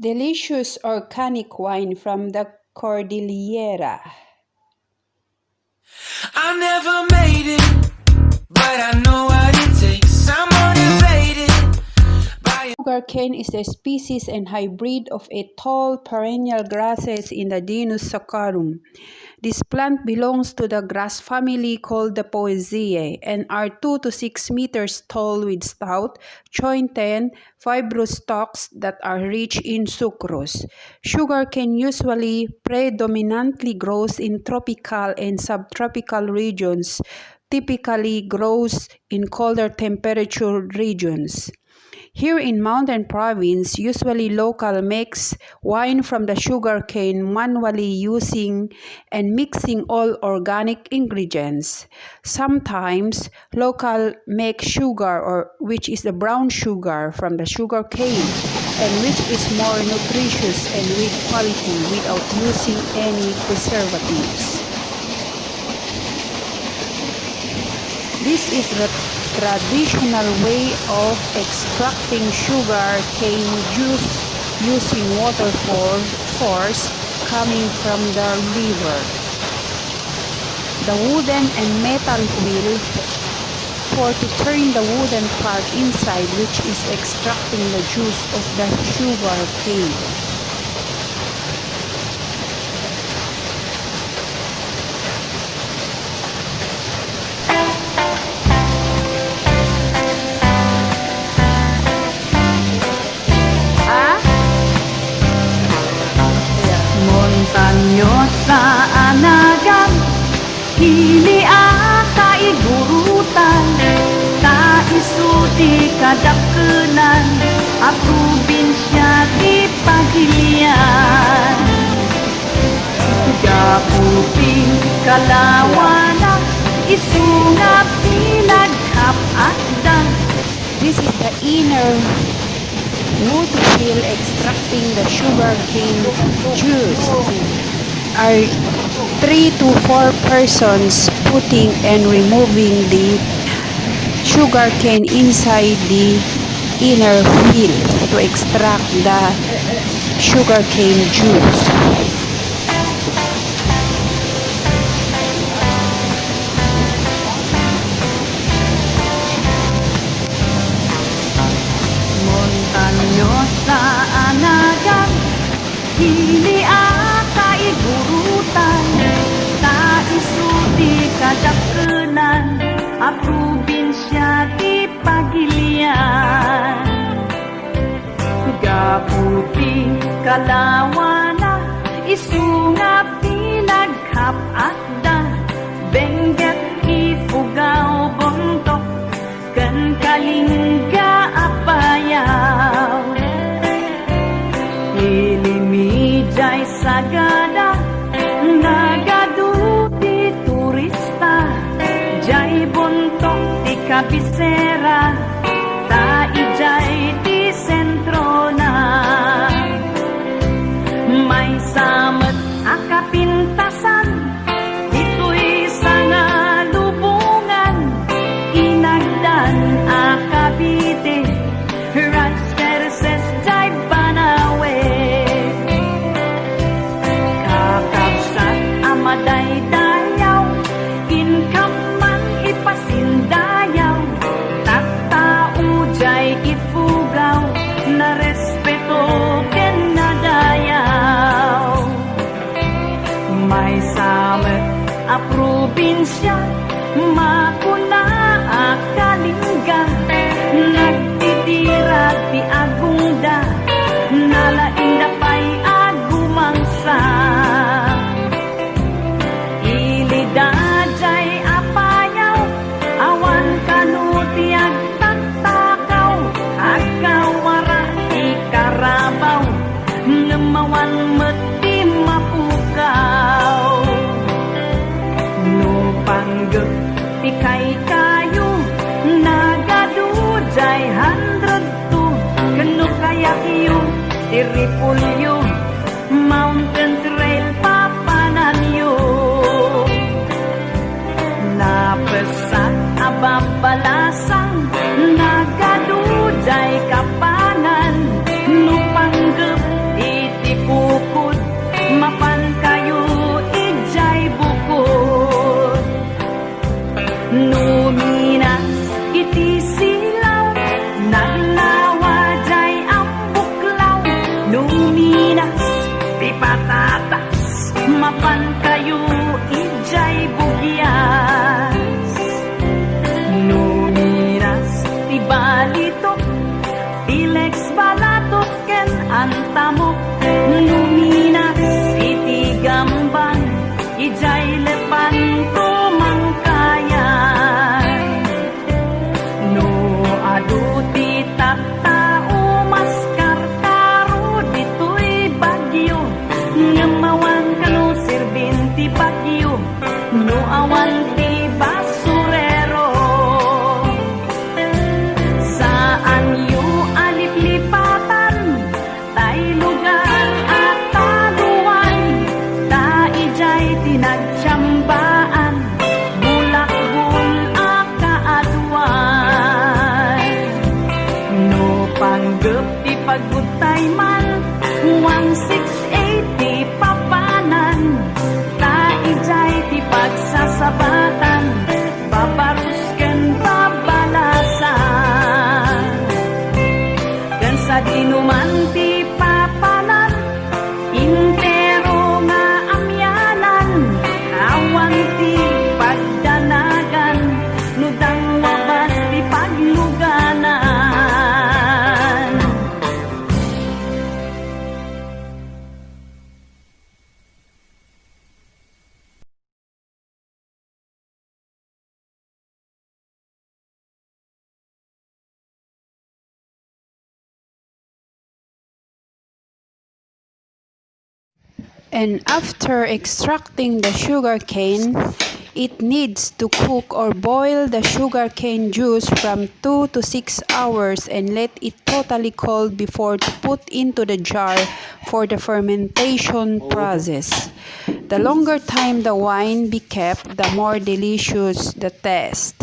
delicious organic wine from the Cordillera. I never made it, but I know what it takes. I'm motivated by Sugarcane is a species and hybrid of a tall perennial grasses in the genus Sucarum. This plant belongs to the grass family called the Poaceae and are 2 to 6 meters tall with stout, jointed, fibrous stalks that are rich in sucrose. Sugarcane usually predominantly grows in tropical and subtropical regions, typically grows in colder temperature regions. Here in Mountain Province, usually local makes wine from the sugarcane manually using and mixing all organic ingredients. Sometimes local make sugar which is the brown sugar from the sugarcane and which is more nutritious and with quality without using any preservatives. This is the traditional way of extracting sugar cane juice using water force coming from the river. The wooden and metal wheel for to turn the wooden part inside, which is extracting the juice of the sugar cane. Montanyosa anagan, hili ata igurutan, ta isudi kadakkenan, a probinsya di Pagilian. Gaputing kalawana, isunga pinaghap akdan. This is the inner wood wheel extracting the sugarcane juice. Are 3 to 4 persons putting and removing the sugarcane inside the inner wheel to extract the sugarcane juice. Montanyosa anagan, hili ata igurutan, ta isudi kadakkenan, a probinsya di Pagilian. Gaputing kalawana, isunga pinaghap akda, bengget ifugaw bontok, kan kalingga apayaw. Ilimijay sagada, nagaduti turista, jay bontok di kabisera, ta ijay di sentro na. May samet akapintasan, ito'y sanga lubungan, inagdan akabite, Ransterses jay banawe. Kakabsat amaday dayaw, inkaman ipasindayaw, tattao jay ifugaw, na respeto ken nadayaw. May samet a probinsya, makuna akalingga, nagtitira ti agungda, nalainda pa'y agumangsa. Ilidajay apayaw, awan kanuti agtaktakaw, agkawara ikarabaw, ngemawan meti mapukaw. No panggep ti kay kayo, nagadujay 102, kano kaya iyo, iripulyo, mountain trail papananyo. Napesak ababalasang, nagadujay kapanan, no panggep Ti paggutay man 1680 papanan Taijay ti pagsasabatan Babarusken babalasan Kan sa dinuman ti papanan Intero nga amyanan Awan ti pagdanagan Nudang wabas ti pagluganan And after extracting the sugarcane, it needs to cook or boil the sugarcane juice from 2 to 6 hours and let it totally cold before to put into the jar for the fermentation process. The longer time the wine be kept, the more delicious the taste.